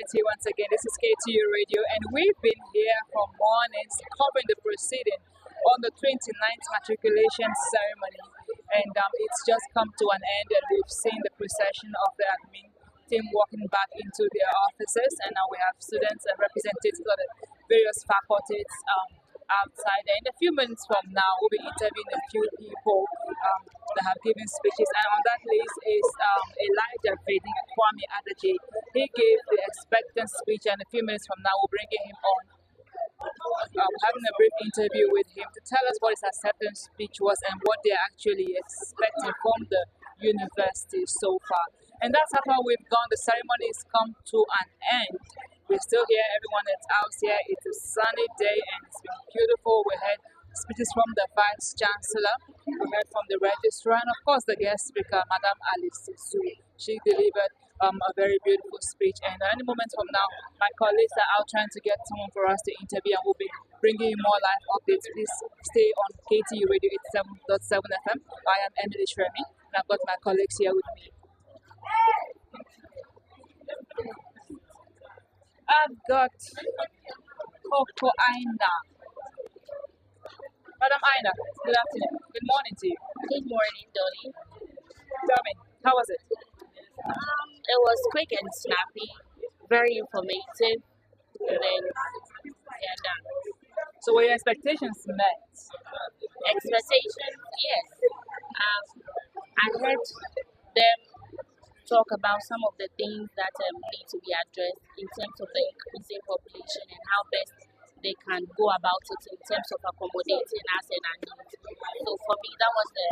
KT once again. This is KTU Radio, and we've been here from mornings covering the proceeding on the 29th Matriculation ceremony. And it's just come to an end, and we've seen the procession of the admin team walking back into their offices, and now we have students and representatives of the various faculties outside. And in a few minutes from now, we'll be interviewing a few people that have given speeches. And on that list is Elijah Kwame Adaje. He gave the expectant speech, and a few minutes from now, we'll bring him on. Having a brief interview with him to tell us what his acceptance speech was and what they're actually expecting from the university so far. And that's how we've gone. The ceremony has come to an end. We're still here. Everyone that's out here. It's a sunny day and it's been beautiful. We heard speeches from the Vice Chancellor. We heard from the Registrar, and of course the guest speaker, Madam Alice Su. She delivered a very beautiful speech. And any moment from now, my colleagues are out trying to get someone for us to interview, and we'll be bringing you more live updates. Please stay on KTU Radio 87.7 FM. I am Emily Shremi, and I've got my colleagues here with me. I've got Coco Aina. Madam Aina, good afternoon. Good morning to you. Good morning, Dolly. Tell me, how was it? It was quick and snappy, very informative, and then done. So were your expectations met? Expectations, yes. I heard them talk about some of the things that need to be addressed in terms of the increasing population and how best they can go about it in terms of accommodating us and our needs. So for me, that was the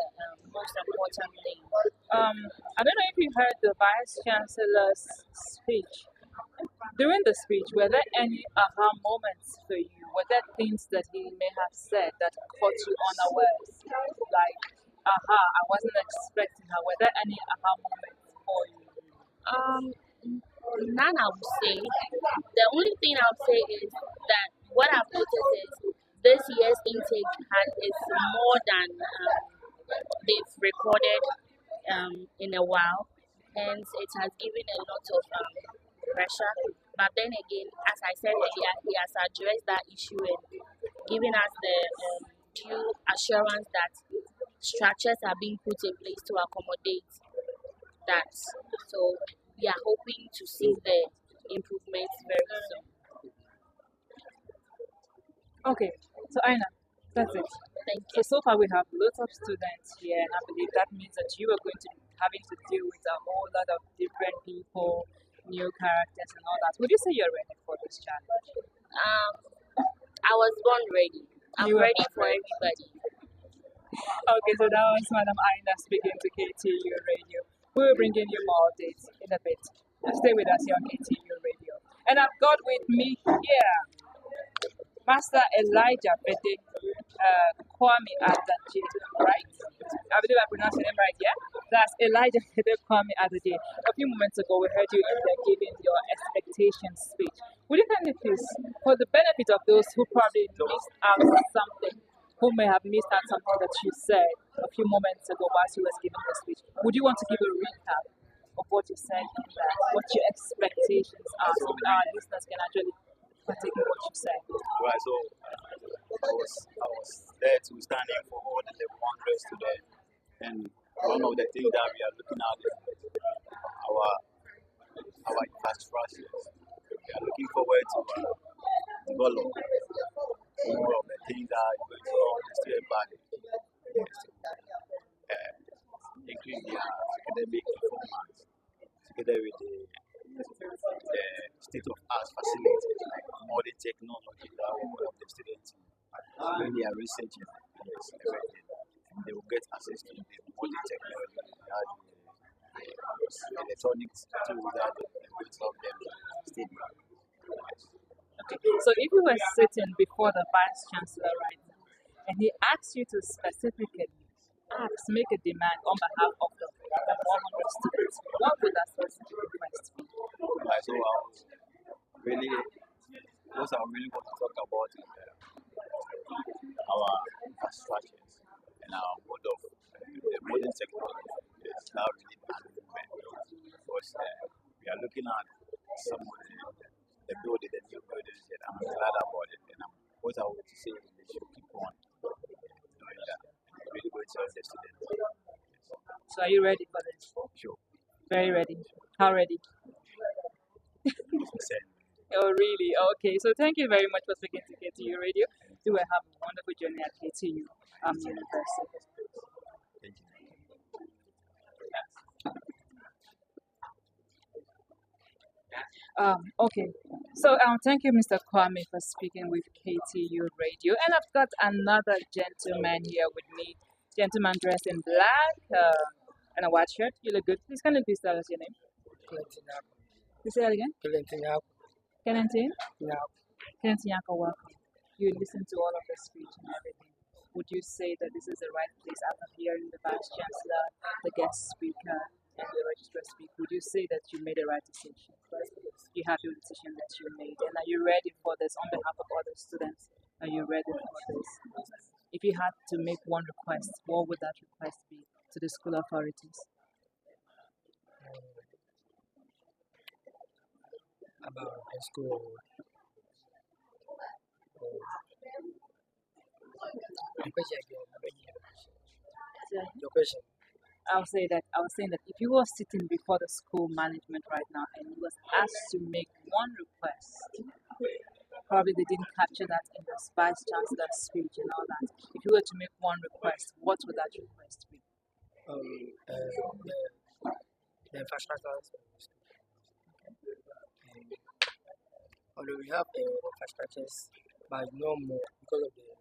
most important thing. I don't know if you heard the Vice Chancellor's speech. During the speech, were there any aha moments for you? Were there things that he may have said that caught you unawares? Like, aha, I wasn't expecting her. Were there any aha moments for you? None, I would say. The only thing I would say is that what I've noticed is this year's intake is more than they've recorded in a while. Hence, it has given a lot of pressure. But then again, as I said earlier, he has addressed that issue and given us the due assurance that structures are being put in place to accommodate that. So we are hoping to see the improvements very soon. Okay, so Aina, that's it. Thank you. So far we have lots of students here, and I believe that means that you are going to be having to deal with a whole lot of different people, new characters and all that. Would you say you're ready for this challenge? I was born ready. I'm ready for everybody. Okay, so that was Madam Aina speaking to KTU Radio. We'll bring in you more updates in a bit. Stay with us here on KTU Radio. And I've got with me here Master Elijah Kwame Adaje, right? I believe I pronounced your name right, yeah? That's Elijah Kwame Adaje. A few moments ago, we heard you in there giving your expectation speech. Would you kindly please, for the benefit of those who probably missed out on something, who may have missed out something that you said a few moments ago whilst you was giving the speech, would you want to give a recap of what you said and what your expectations are so our listeners can actually partake in what you said? Right, so I was there to stand in for all the level 100 students, and one of the things that we are looking at is our infrastructure. We are looking forward to develop more of the things that are going on the student body, increase their academic performance together with the state-of-art facilities like modern technology that will help the students when they are researching everything. And they will get access to the modern technology, the electronics tools that will help them study. Okay, so if you were sitting before the Vice Chancellor right now, and he asks you to specifically make a demand on behalf of the 100 students, what would that specific request be? Right, so what I really want to talk about is our infrastructures and our mode of the modern technology is now really movement. Because we are looking at some of the So are you ready for this? Sure. Very ready. How ready? Send. Oh, really? Okay. So thank you very much for speaking to KTU Radio. You will have a wonderful journey at KTU University. Thank you. Okay. So thank you, Mr. Kwame, for speaking with KTU Radio. And I've got another gentleman here with me. Gentleman dressed in black and a white shirt. You look good. Please, can you please tell us your name? Please say that again. Kennington? Kennington Yako, welcome. You listen to all of the speech and everything. Would you say that this is the right place after hearing the Vice Chancellor, the guest speaker, and the registrar speak? Would you say that you made the right decision? You happy with the decision that you made? And are you ready for this on behalf of other students? Are you ready for this? If you had to make one request, what would that request be to the school authorities? About the school. The question again. Your question. I was saying that if you were sitting before the school management right now and you was asked to make one request, probably they didn't capture that in the vice chancellor's speech and all that. If you were to make one request, what would that request be? The infrastructure. Although we have infrastructures, but no more because of the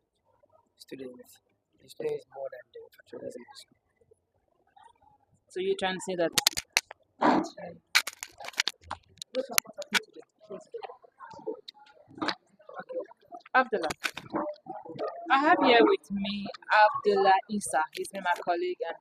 students. The students more than the infrastructures in the school. So you're trying to say that Abdullah. I have here with me Abdullah Isa. He's been my colleague. And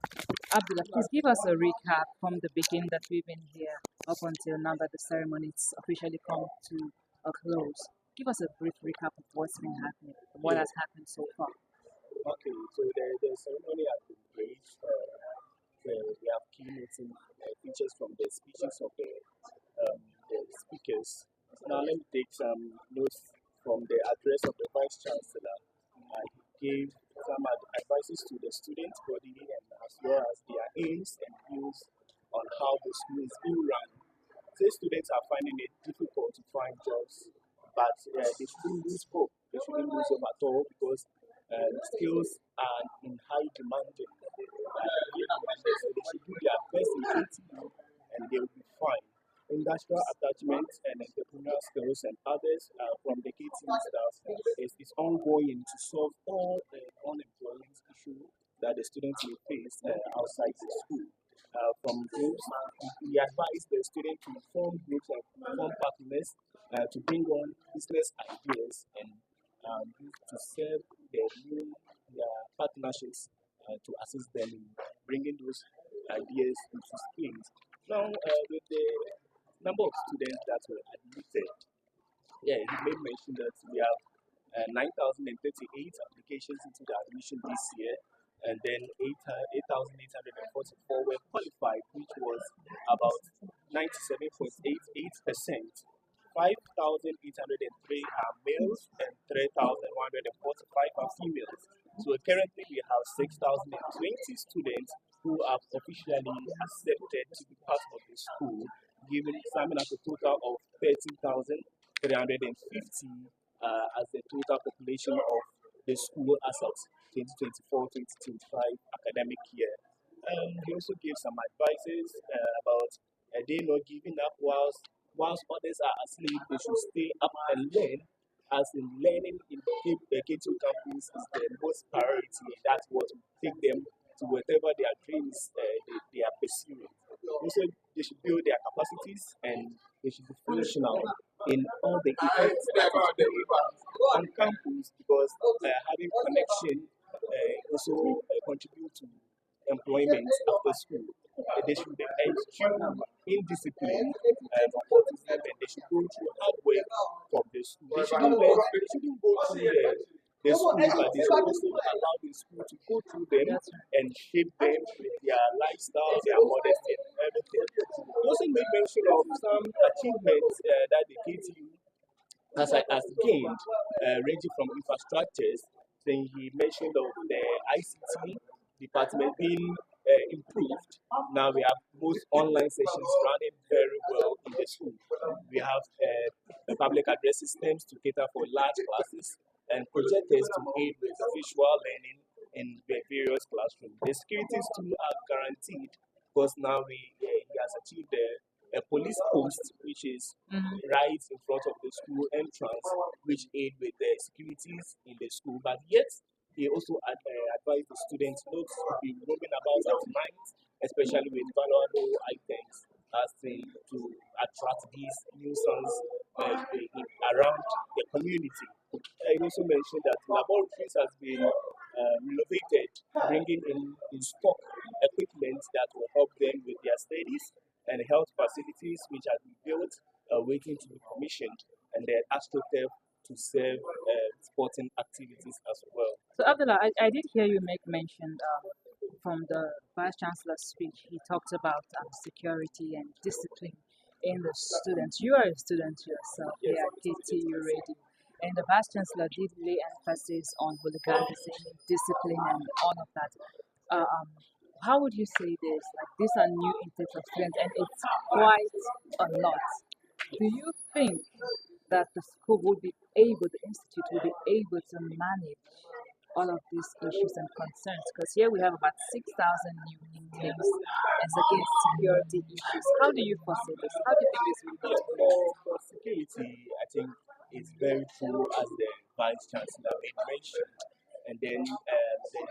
Abdullah, please give us a recap from the beginning that we've been here up until now that the ceremony has officially come to a close. Give us a brief recap of what's been happening, what has happened so far. Okay, so the ceremony has been great. We have key meeting features from the speeches of the speakers. Now let me take some notes from the address of the Vice Chancellor. He gave some advices to the student body and as well as their aims and views on how the school is being run. Say students are finding it difficult to find jobs, but they shouldn't lose hope. They shouldn't lose hope at all because skills are in high demand. So they should do their best in KTU and they will be fine. Industrial attachment and entrepreneurial skills and others from the KTU staff is ongoing to solve all the unemployment issues that the students may face outside the school. From groups, we advise the students to form groups and form partners to bring on business ideas and to serve their new partnerships to assist them in bringing those ideas into things. Now, with the number of students that were admitted, he made mention that we have 9,038 applications into the admission this year, and then 8,844 were qualified, which was about 97.88%. 5,803 are males and 3,145 are females. So currently we have 6,020 students who are officially accepted to be part of the school, summing up a total of 13,350 as the total population of the school as of 2024-2025 academic year. He also gave some advices about they not giving up whilst others are asleep. They should stay up and learn, as in learning in the KTU campus is the most priority. That's what will take them to whatever their dreams they are pursuing. Also, they should build their capacities and they should be functional in all the events that is going on campus, because having connection also contribute to employment after school. They should eschew indiscipline and nepotism, and they should go through hard work from the school. They shouldn't go through the school, but they should also allow the school to go through them and shape them with their lifestyle, their modesty, and everything. He also made mention of some achievements that the KTU has gained, ranging from infrastructures. Then he mentioned of the ICT department being improved, Now we have most online sessions running very well in the school. We have the public address systems to cater for large classes and projectors to aid with visual learning in the various classrooms. The securities too are guaranteed because now he has achieved a police post which is right in front of the school entrance, which aid with the securities in the school. But yet, he also advised the students not to be moving about at night, especially with valuable items, as to attract these nuisance around the community. He also mentioned that laboratories has been renovated, bringing in stock equipment that will help them with their studies and health facilities which have been built, waiting to be commissioned, and the astroturf to serve sporting activities as well. So, Abdullah, I did hear you make mention from the Vice Chancellor's speech. He talked about security and discipline in the students. You are a student yourself here at KTU Radio. And the Vice Chancellor did lay emphasis on hooliganism, discipline, and all of that. How would you say this? Like, these are new intakes of students, and it's quite a lot. Do you think that the school would be able, the institute would be able to manage all of these issues and concerns? Because here we have about 6,000 new intakes as against security issues. How do you foresee this? How do you think this will be? For security, I think it's very true as the Vice Chancellor mentioned. And then the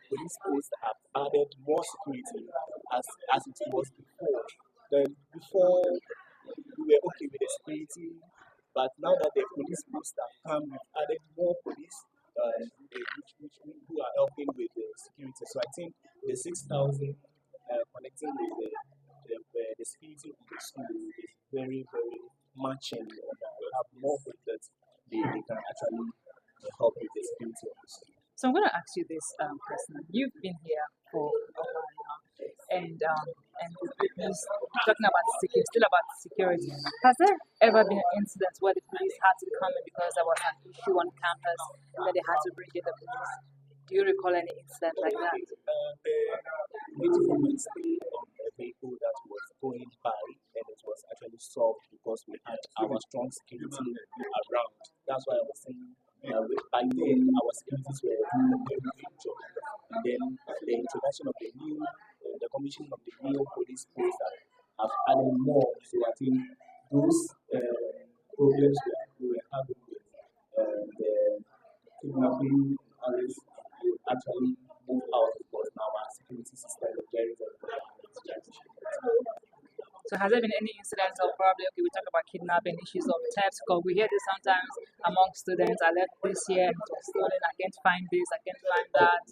police posts have added more security as it was before. Then before we were okay with the security, but now that the police posts have come, we've added more police who are helping with the security. So I think the 6,000 connecting with the security in the school is very, very matching. We have more hope that they can actually help with the security of the school. So I'm going to ask you this question. You've been here for a while now, and it's talking about security, still about security. Has there ever been an incident where the police had to come in because there was an issue on campus and then they had to bring in the police? Do you recall any incident like that? The information on a vehicle that was going by, and it was actually solved because we had our strong security around. That's why I was saying by then our securities were doing a very good job. And then the introduction of the commission of the new police posts have added more. So I think those problems we were having with the kidnapping arrests will actually move out because now our security system is very, very good. So has there been any incidents of probably, okay, we talk about kidnapping, issues of theft, because we hear this sometimes among students. I left this year and it was stolen, I can't find this, I can't find that.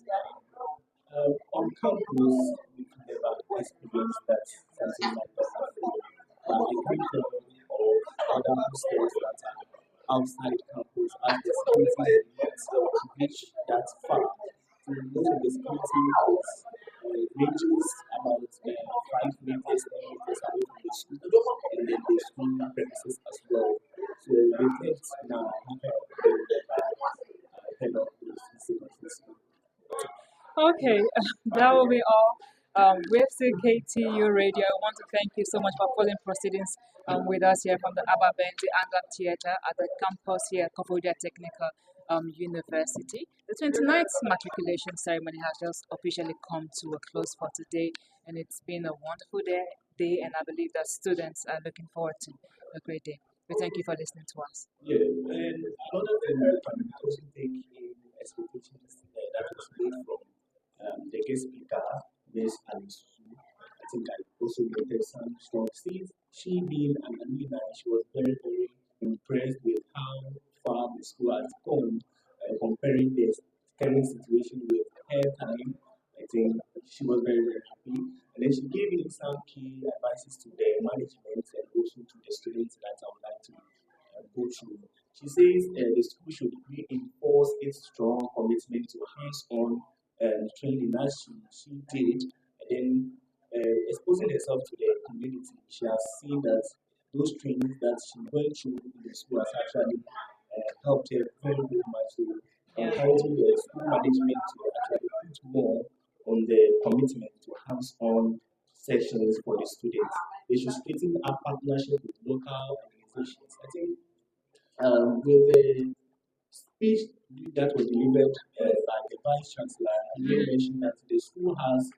On campus, we could never experience that something like that. But I think of other hostels that are outside campus, as the security is not reach that far. So most of the security is ranges about 5 meters, 10 meters away from the school, and then the school premises as well. So the theft now head of those incidents. Okay, that will be all. We've seen KTU Radio. I want to thank you so much for following proceedings with us here from the Ababenzi Anga Theatre at the campus here at Kofodia Technical University. The 29th matriculation ceremony has just officially come to a close for today, and it's been a wonderful day, and I believe that students are looking forward to a great day. We thank you for listening to us. Yeah, and another thing I also take in expectations that was made from the guest speaker, Miss Alice. I think I also noted some strong things. She being an alumni, she was very, very impressed with how far the school has gone, comparing the current situation with her time. I think she was very, very happy. And then she gave me some key advices to the management and also to the students that I would like to go through. She says the school should reinforce its strong commitment to hands-on training as she did, and then exposing herself to the community. She has seen that those trainings that she went through in the school has actually helped her very, very much. So encouraging the school management to actually put more on the commitment to hands-on sessions for the students. They should strengthen our partnership with local organizations. I think with the speech that was delivered by the Vice Chancellor, he did mention that the school has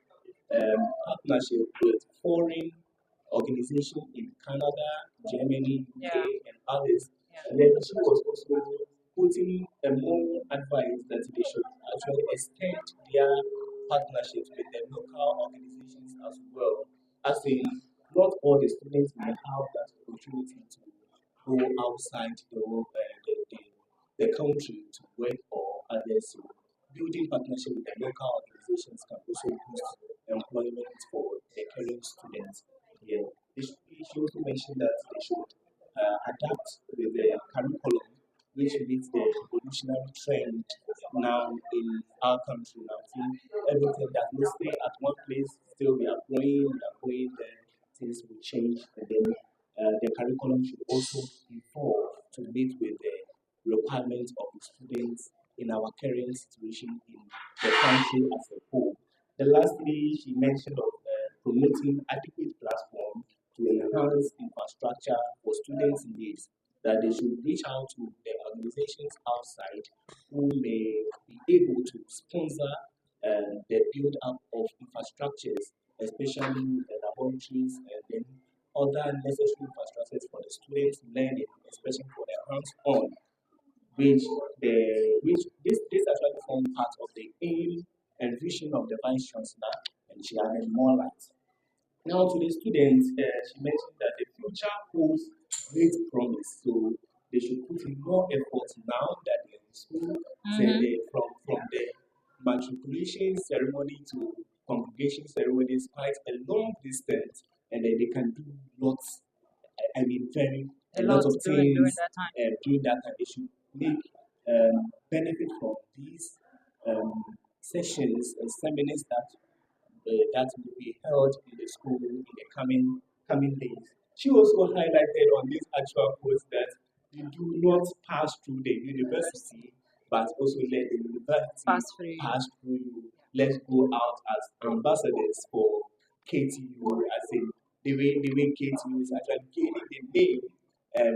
partnership with foreign organizations in Canada, Germany, UK, Yeah. and others. Yeah. And then she was also putting a more advice that they should actually extend their partnerships with the local organizations as well. As in, not all the students may have that opportunity to go outside the country to work or others. So building partnership with the local organizations can also boost employment for the current students here. She also mentioned that they should adapt with the curriculum which meets the evolutionary trend now in our country. Now, I think everything that we stay at one place, still we are growing there, things will change, and then the curriculum should also evolve to meet with the requirements of the students in our current situation in the country as a whole. Then lastly, she mentioned of promoting adequate platform to enhance infrastructure for students' needs, that they should reach out to the organizations outside who may be able to sponsor the build up of infrastructures, especially the laboratories and then other necessary infrastructures for the students learning, especially for their hands-on, which this actually form part of the aim and vision of the vice chancellor, and she added more light. Now, to the students, she mentioned that the future holds great promise. So they should put in more effort now that they're in school. So from the matriculation ceremony to congregation ceremony is quite a long distance, and then they can do lots. I mean, very A a lot lot of during things that time. during that time. They should make benefit from these sessions and seminars that will be held in the school in the coming days. She also highlighted on this actual post that you do not pass through the university, but also let the university Pass through you. pass through you. Let's go out as ambassadors for KTU, as in the way KTU is actually gaining the name,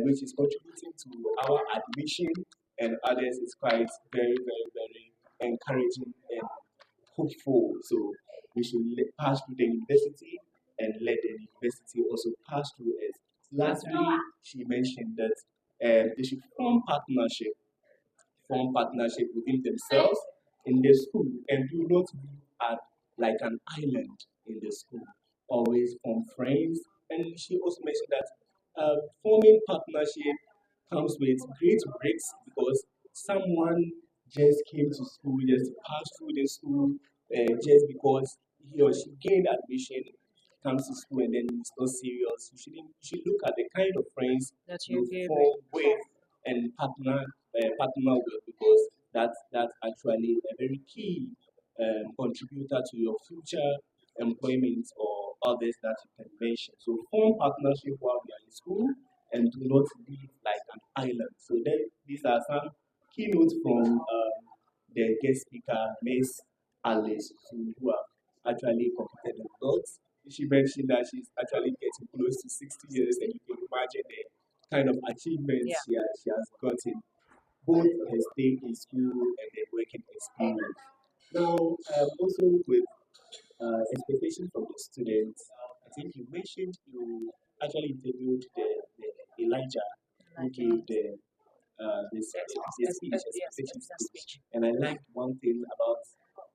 which is contributing to our admission and others is quite very encouraging and hopeful. So we should pass through the university and let the university also pass through us. Lastly, she mentioned that they should form partnership within themselves in the school and do not live at like an island in the school. Always form friends. And she also mentioned that forming partnership comes with great risks because someone just came to school just to pass through the school just because he or she gained admission comes to school and then it's not serious. You should look at the kind of friends That you you gave it. form with and partner with because that's actually a very key contributor to your future employment or others that you can mention. So form partnership while we are in school and do not live like an island. So then these are some keynotes from the guest speaker, Miss Alice, who have actually completed the notes. She mentioned that she's actually getting close to 60 years, and you can imagine the kind of achievements Yeah. she has gotten, both her stay in school and the working experience. Now, also with expectations from the students, I think you mentioned you actually interviewed the Elijah who gave the speech, expectation speech. And I liked one thing about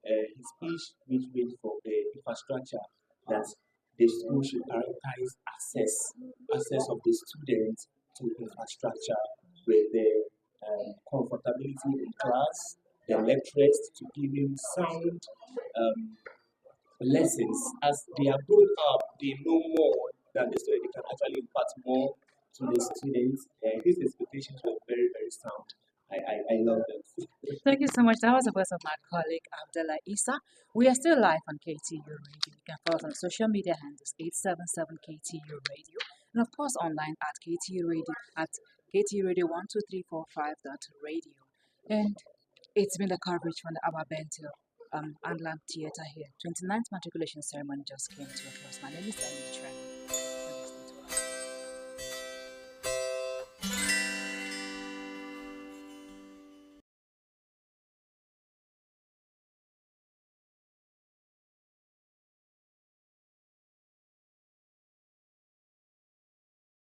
his speech, which means for the infrastructure, that the school should prioritize access of the students to infrastructure with the comfortability in class, the lecturers to give him sound lessons. As they are grown up, they know more than the student. They can actually impart more to the students. And his expectations were very sound. I love them. Thank you so much. That was the voice of my colleague Abdullah Isa. We are still live on KTU Radio. You can follow us on social media handles 877 KTU Radio, and of course online at KTU Radio at KTU Radio 12345 Radio. And it's been the coverage from the Abba Bentil Andland Theatre here. 29th matriculation ceremony just came to a close. My name is Anitra.